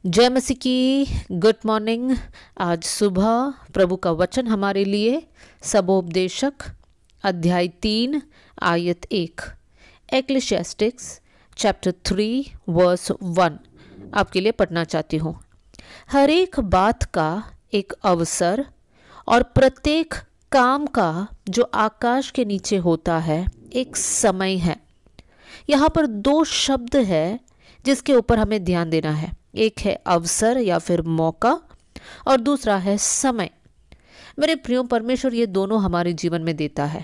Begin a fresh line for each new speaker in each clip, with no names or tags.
जय मसीह की गुड मॉर्निंग। आज सुबह प्रभु का वचन हमारे लिए सबोपदेशक अध्याय 3 आयत 1 एक्लेशियास्टिक्स चैप्टर 3 वर्स 1 आपके लिए पढ़ना चाहती हूँ। हर एक बात का एक अवसर और प्रत्येक काम का जो आकाश के नीचे होता है एक समय है। यहाँ पर दो शब्द है जिसके ऊपर हमें ध्यान देना है। एक है अवसर या फिर मौका और दूसरा है समय। मेरे प्रियो, परमेश्वर ये दोनों हमारे जीवन में देता है।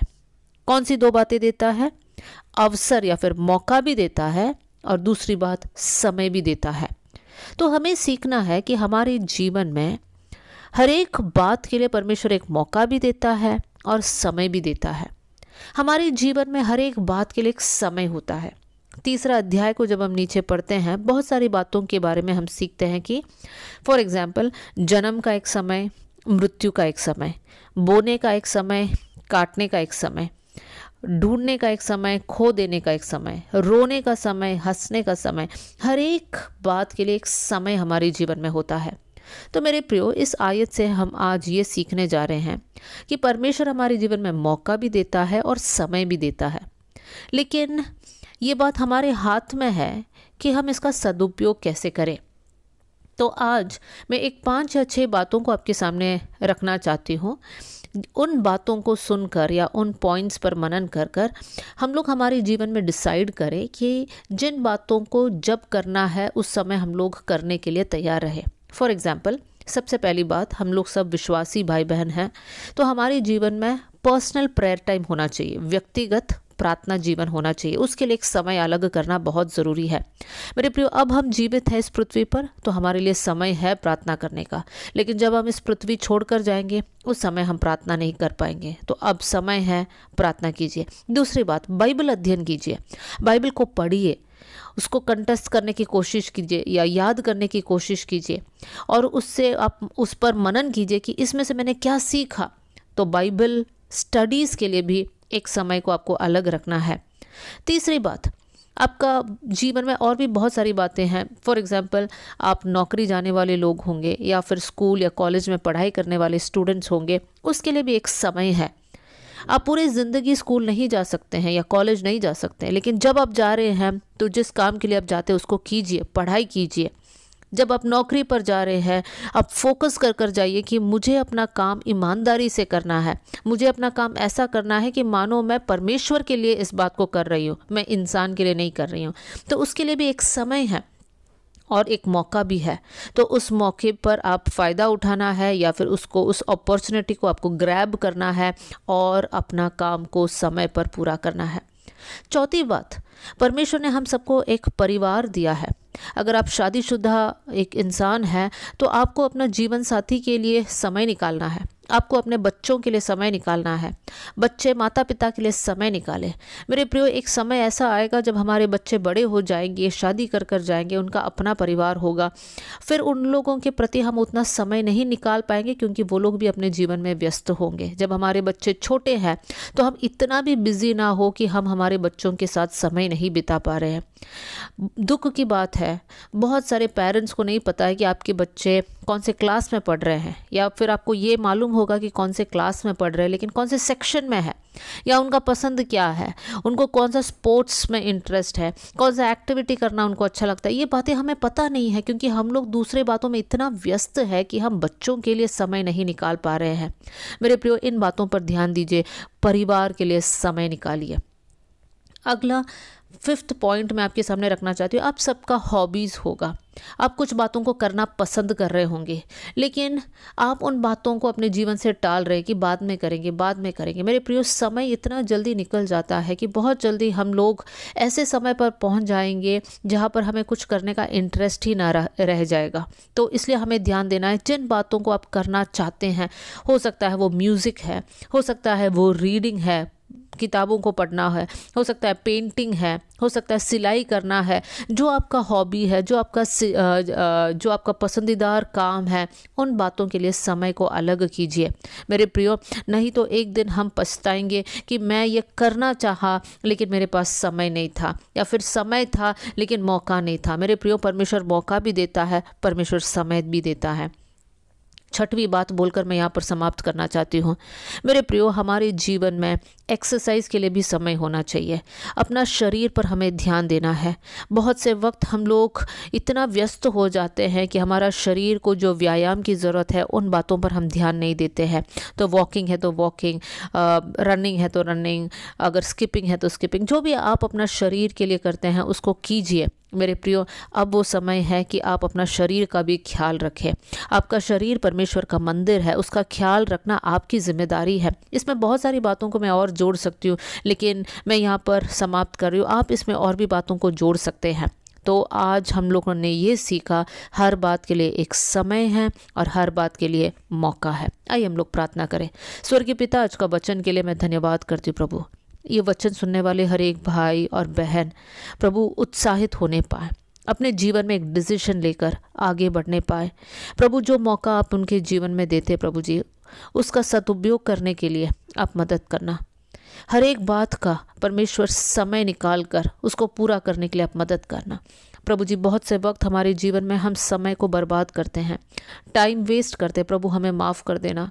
कौन सी दो बातें देता है? अवसर या फिर मौका भी देता है और दूसरी बात समय भी देता है। तो हमें सीखना है कि हमारे जीवन में हर एक बात के लिए परमेश्वर एक मौका भी देता है और समय भी देता है। हमारे जीवन में हर एक बात के लिए एक समय होता है। तीसरा अध्याय को जब हम नीचे पढ़ते हैं, बहुत सारी बातों के बारे में हम सीखते हैं कि फॉर एग्जाम्पल जन्म का एक समय, मृत्यु का एक समय, बोने का एक समय, काटने का एक समय, ढूंढने का एक समय, खो देने का एक समय, रोने का समय, हंसने का समय। हर एक बात के लिए एक समय हमारे जीवन में होता है। तो मेरे प्रियो, इस आयत से हम आज ये सीखने जा रहे हैं कि परमेश्वर हमारे जीवन में मौका भी देता है और समय भी देता है, लेकिन ये बात हमारे हाथ में है कि हम इसका सदुपयोग कैसे करें। तो आज मैं एक 5 या 6 बातों को आपके सामने रखना चाहती हूँ। उन बातों को सुनकर या उन पॉइंट्स पर मनन कर कर हम लोग हमारे जीवन में डिसाइड करें कि जिन बातों को जब करना है उस समय हम लोग करने के लिए तैयार रहे। फॉर एग्जाम्पल, सबसे पहली बात, हम लोग सब विश्वासी भाई बहन हैं, तो हमारे जीवन में पर्सनल प्रेयर टाइम होना चाहिए, व्यक्तिगत प्रार्थना जीवन होना चाहिए। उसके लिए एक समय अलग करना बहुत ज़रूरी है। मेरे प्रियो, अब हम जीवित हैं इस पृथ्वी पर तो हमारे लिए समय है प्रार्थना करने का, लेकिन जब हम इस पृथ्वी छोड़कर जाएंगे उस समय हम प्रार्थना नहीं कर पाएंगे। तो अब समय है, प्रार्थना कीजिए। दूसरी बात, बाइबल अध्ययन कीजिए, बाइबल को पढ़िए, उसको कंठस्थ करने की कोशिश कीजिए या याद करने की कोशिश कीजिए और उससे आप उस पर मनन कीजिए कि इसमें से मैंने क्या सीखा। तो बाइबल स्टडीज़ के लिए भी एक समय को आपको अलग रखना है। तीसरी बात, आपका जीवन में और भी बहुत सारी बातें हैं। फॉर एग्जांपल, आप नौकरी जाने वाले लोग होंगे या फिर स्कूल या कॉलेज में पढ़ाई करने वाले स्टूडेंट्स होंगे, उसके लिए भी एक समय है। आप पूरी ज़िंदगी स्कूल नहीं जा सकते हैं या कॉलेज नहीं जा सकते हैं, लेकिन जब आप जा रहे हैं तो जिस काम के लिए आप जाते हैं उसको कीजिए, पढ़ाई कीजिए। जब आप नौकरी पर जा रहे हैं, आप फोकस कर कर जाइए कि मुझे अपना काम ईमानदारी से करना है, मुझे अपना काम ऐसा करना है कि मानो मैं परमेश्वर के लिए इस बात को कर रही हूँ, मैं इंसान के लिए नहीं कर रही हूँ। तो उसके लिए भी एक समय है और एक मौका भी है। तो उस मौके पर आप फ़ायदा उठाना है या फिर उसको, उस अपॉर्चुनिटी को आपको ग्रैब करना है और अपना काम को समय पर पूरा करना है। चौथी बात, परमेश्वर ने हम सबको एक परिवार दिया है। अगर आप शादीशुदा एक इंसान हैं तो आपको अपना जीवन साथी के लिए समय निकालना है, आपको अपने बच्चों के लिए समय निकालना है, बच्चे माता पिता के लिए समय निकालें। मेरे प्रियो, एक समय ऐसा आएगा जब हमारे बच्चे बड़े हो जाएंगे, शादी कर कर जाएंगे, उनका अपना परिवार होगा, फिर उन लोगों के प्रति हम उतना समय नहीं निकाल पाएंगे क्योंकि वो लोग भी अपने जीवन में व्यस्त होंगे। जब हमारे बच्चे छोटे हैं तो हम इतना भी बिजी ना हो कि हम हमारे बच्चों के साथ समय नहीं बिता पा रहे हैं। दुख की बात है, बहुत सारे पेरेंट्स को नहीं पता है कि आपके बच्चे कौन से क्लास में पढ़ रहे हैं, या फिर आपको ये मालूम होगा कि कौन से क्लास में पढ़ रहे हैं लेकिन कौन से सेक्शन में है, या उनका पसंद क्या है, उनको कौन सा स्पोर्ट्स में इंटरेस्ट है, कौन सा एक्टिविटी करना उनको अच्छा लगता है। ये बातें हमें पता नहीं है क्योंकि हम लोग दूसरे बातों में इतना व्यस्त है कि हम बच्चों के लिए समय नहीं निकाल पा रहे हैं। मेरे प्रियो, इन बातों पर ध्यान दीजिए, परिवार के लिए समय निकालिए। अगला 5th पॉइंट मैं आपके सामने रखना चाहती हूँ। आप सबका हॉबीज़ होगा, आप कुछ बातों को करना पसंद कर रहे होंगे, लेकिन आप उन बातों को अपने जीवन से टाल रहे कि बाद में करेंगे, बाद में करेंगे। मेरे प्रियो, समय इतना जल्दी निकल जाता है कि बहुत जल्दी हम लोग ऐसे समय पर पहुंच जाएंगे जहां पर हमें कुछ करने का इंटरेस्ट ही ना रह जाएगा। तो इसलिए हमें ध्यान देना है, जिन बातों को आप करना चाहते हैं, हो सकता है वो म्यूज़िक है, हो सकता है वो रीडिंग है, किताबों को पढ़ना है, हो सकता है पेंटिंग है, हो सकता है सिलाई करना है, जो आपका हॉबी है, जो आपका पसंदीदार काम है, उन बातों के लिए समय को अलग कीजिए मेरे प्रियो। नहीं तो एक दिन हम पछताएंगे कि मैं ये करना चाहा लेकिन मेरे पास समय नहीं था, या फिर समय था लेकिन मौका नहीं था। मेरे प्रियो, परमेश्वर मौका भी देता है, परमेश्वर समय भी देता है। छठवीं बात बोलकर मैं यहाँ पर समाप्त करना चाहती हूँ मेरे प्रियो, हमारे जीवन में एक्सरसाइज के लिए भी समय होना चाहिए। अपना शरीर पर हमें ध्यान देना है। बहुत से वक्त हम लोग इतना व्यस्त हो जाते हैं कि हमारा शरीर को जो व्यायाम की ज़रूरत है उन बातों पर हम ध्यान नहीं देते हैं। तो वॉकिंग है तो वॉकिंग, रनिंग है तो रनिंग, अगर स्किपिंग है तो स्किपिंग, जो भी आप अपना शरीर के लिए करते हैं उसको कीजिए मेरे प्रियो। अब वो समय है कि आप अपना शरीर का भी ख्याल रखें। आपका शरीर परमेश्वर का मंदिर है, उसका ख्याल रखना आपकी जिम्मेदारी है। इसमें बहुत सारी बातों को मैं और जोड़ सकती हूँ, लेकिन मैं यहाँ पर समाप्त कर रही हूँ। आप इसमें और भी बातों को जोड़ सकते हैं। तो आज हम लोगों ने ये सीखा, हर बात के लिए एक समय है और हर बात के लिए मौका है। आइए हम लोग प्रार्थना करें। स्वर्गीय पिता, आज का वचन के लिए मैं धन्यवाद करती हूँ प्रभु। ये वचन सुनने वाले हर एक भाई और बहन प्रभु उत्साहित होने पाए, अपने जीवन में एक डिसीजन लेकर आगे बढ़ने पाए। प्रभु, जो मौका आप उनके जीवन में देते प्रभु जी, उसका सदुपयोग करने के लिए आप मदद करना। हर एक बात का परमेश्वर समय निकाल कर उसको पूरा करने के लिए आप मदद करना प्रभु जी। बहुत से वक्त हमारे जीवन में हम समय को बर्बाद करते हैं, टाइम वेस्ट करते। प्रभु, हमें माफ़ कर देना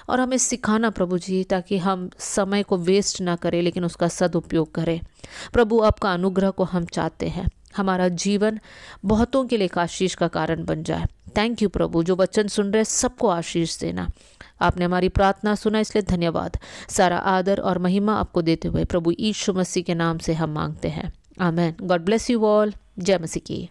और हमें सिखाना प्रभु जी, ताकि हम समय को वेस्ट ना करें लेकिन उसका सदुपयोग करें। प्रभु, आपका अनुग्रह को हम चाहते हैं, हमारा जीवन बहुतों के लिए एक आशीष का कारण बन जाए। थैंक यू प्रभु, जो वचन सुन रहे सबको आशीष देना। आपने हमारी प्रार्थना सुना, इसलिए धन्यवाद। सारा आदर और महिमा आपको देते हुए प्रभु यीशु मसीह के नाम से हम मांगते हैं, आमेन। God bless you all. जय मसीह की।